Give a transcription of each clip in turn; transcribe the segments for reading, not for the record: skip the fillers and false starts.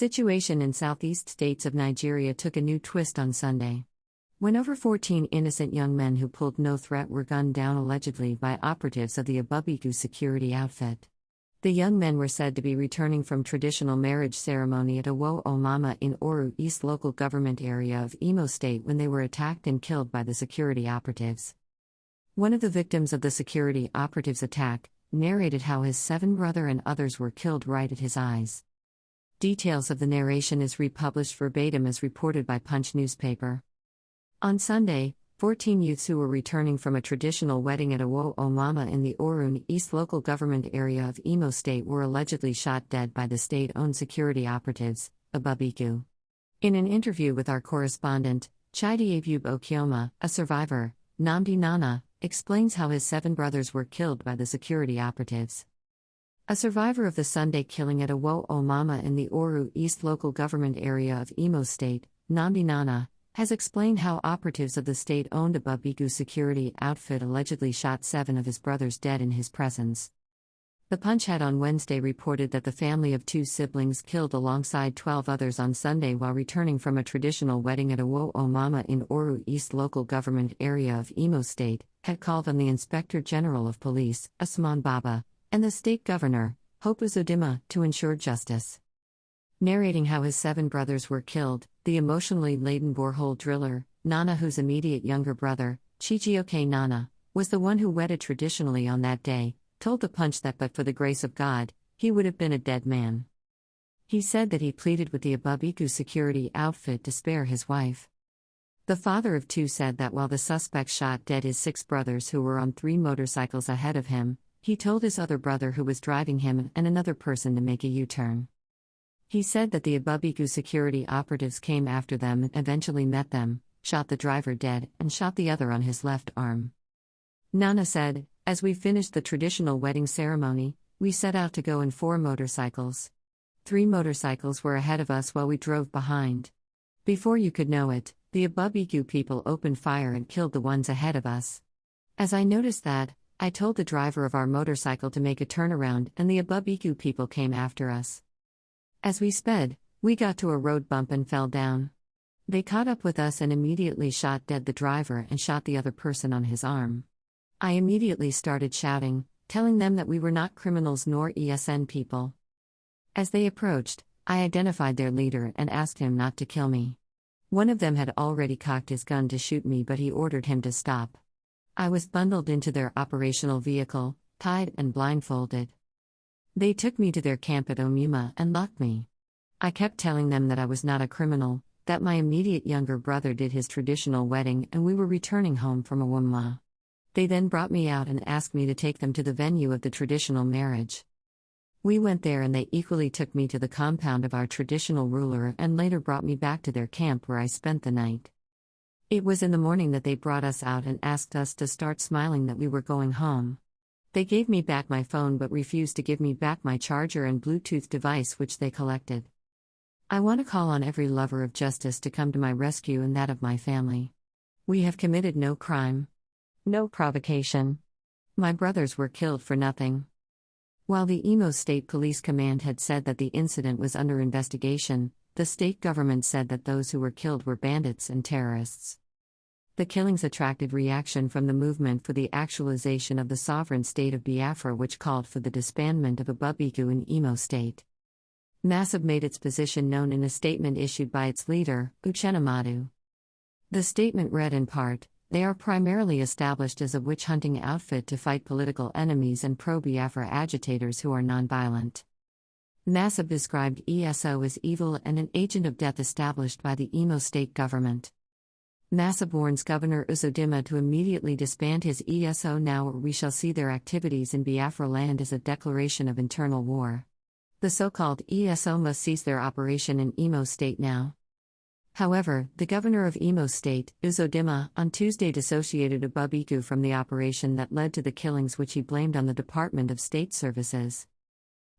Situation in southeast states of Nigeria took a new twist on Sunday, when over 14 innocent young men who pulled no threat were gunned down allegedly by operatives of the Ebubeagu security outfit. The young men were said to be returning from traditional marriage ceremony at Omama in Oru East local government area of Imo State when they were attacked and killed by the security operatives. One of the victims of the security operatives' attack narrated how his 7 brother and others were killed right at his eyes. Details of the narration is republished verbatim as reported by Punch newspaper. On Sunday, 14 youths who were returning from a traditional wedding at Omama in the Oru East local government area of Imo State were allegedly shot dead by the state-owned security operatives, Ebubeagu. In an interview with our correspondent, Ebubeagu, a survivor, Nnamdi Nana, explains how his 7 brothers were killed by the security operatives. A survivor of the Sunday killing at Omama in the Oru East local government area of Imo State, Nnamdi Nana, has explained how operatives of the state-owned Ebubeagu security outfit allegedly shot 7 of his brothers dead in his presence. The Punch had on Wednesday reported that the family of 2 siblings killed alongside 12 others on Sunday while returning from a traditional wedding at Omama in Oru East local government area of Imo State, had called on the Inspector General of Police, Usman Baba, and the state governor, Hope Uzodimma, to ensure justice. Narrating how his 7 brothers were killed, the emotionally laden borehole driller, Nana, whose immediate younger brother, Chijioke Nana, was the one who wedded traditionally on that day, told the Punch that but for the grace of God, he would have been a dead man. He said that he pleaded with the Ebubeagu security outfit to spare his wife. The father of 2 said that while the suspect shot dead his 6 brothers who were on 3 motorcycles ahead of him, he told his other brother who was driving him and another person to make a U-turn. He said that the Ebubeagu security operatives came after them and eventually met them, shot the driver dead, and shot the other on his left arm. Nana said, "As we finished the traditional wedding ceremony, we set out to go in 4 motorcycles. 3 motorcycles were ahead of us while we drove behind. Before you could know it, the Ebubeagu people opened fire and killed the ones ahead of us. As I noticed that, I told the driver of our motorcycle to make a turnaround and the Ebubeagu people came after us. As we sped, we got to a road bump and fell down. They caught up with us and immediately shot dead the driver and shot the other person on his arm. I immediately started shouting, telling them that we were not criminals nor ESN people. As they approached, I identified their leader and asked him not to kill me. One of them had already cocked his gun to shoot me, but he ordered him to stop. I was bundled into their operational vehicle, tied and blindfolded. They took me to their camp at Omama and locked me. I kept telling them that I was not a criminal, that my immediate younger brother did his traditional wedding and we were returning home from Omama. They then brought me out and asked me to take them to the venue of the traditional marriage. We went there and they equally took me to the compound of our traditional ruler and later brought me back to their camp where I spent the night. It was in the morning that they brought us out and asked us to start smiling that we were going home. They gave me back my phone but refused to give me back my charger and Bluetooth device which they collected. I want to call on every lover of justice to come to my rescue and that of my family. We have committed no crime. No provocation. My brothers were killed for nothing." While the Imo State Police Command had said that the incident was under investigation, the state government said that those who were killed were bandits and terrorists. The killings attracted reaction from the movement for the actualization of the sovereign state of Biafra, which called for the disbandment of Ebubeagu in Imo State. MASSIB made its position known in a statement issued by its leader, Uchenna Madu. The statement read in part, "They are primarily established as a witch-hunting outfit to fight political enemies and pro-Biafra agitators who are nonviolent." MASSIB described ESO as evil and an agent of death established by the Imo State government. MASSIB warns Governor Uzodimma to immediately disband his ESO now or we shall see their activities in Biafra land as a declaration of internal war. The so-called ESO must cease their operation in Imo State now. However, the governor of Imo State, Uzodimma, on Tuesday dissociated Ebubeagu from the operation that led to the killings, which he blamed on the Department of State Services.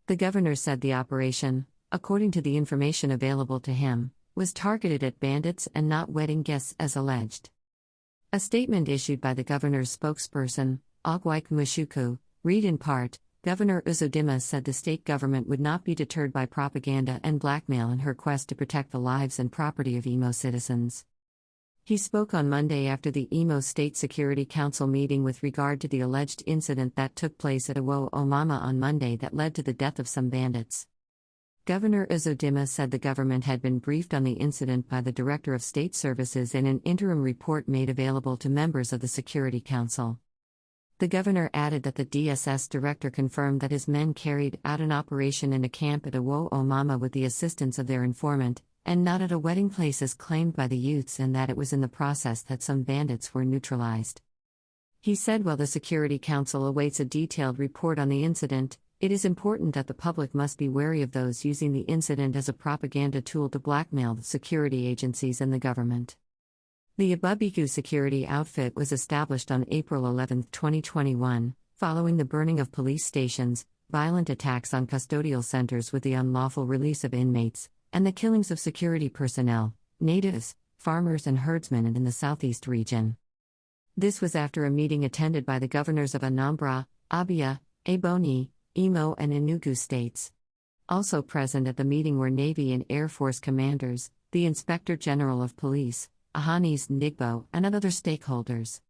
The governor said the operation, according to the information available to him, was targeted at bandits and not wedding guests as alleged. A statement issued by the governor's spokesperson, Ogwike Mushuku, read in part, Governor Uzodimma said the state government would not be deterred by propaganda and blackmail in her quest to protect the lives and property of Imo citizens. He spoke on Monday after the Imo State Security Council meeting with regard to the alleged incident that took place at Omama on Monday that led to the death of some bandits. Governor Uzodimma said the government had been briefed on the incident by the Director of State Services in an interim report made available to members of the Security Council. The governor added that the DSS director confirmed that his men carried out an operation in a camp at Omama with the assistance of their informant, and not at a wedding place as claimed by the youths, and that it was in the process that some bandits were neutralized. He said while the Security Council awaits a detailed report on the incident, it is important that the public must be wary of those using the incident as a propaganda tool to blackmail the security agencies and the government. The Ebubeagu security outfit was established on April 11, 2021, following the burning of police stations, violent attacks on custodial centers with the unlawful release of inmates, and the killings of security personnel, natives, farmers and herdsmen in the southeast region. This was after a meeting attended by the governors of Anambra, Abia, Ebonyi, Imo and Enugu states. Also present at the meeting were Navy and Air Force commanders, the Inspector General of Police, Ahanis Ndigbo, and other stakeholders.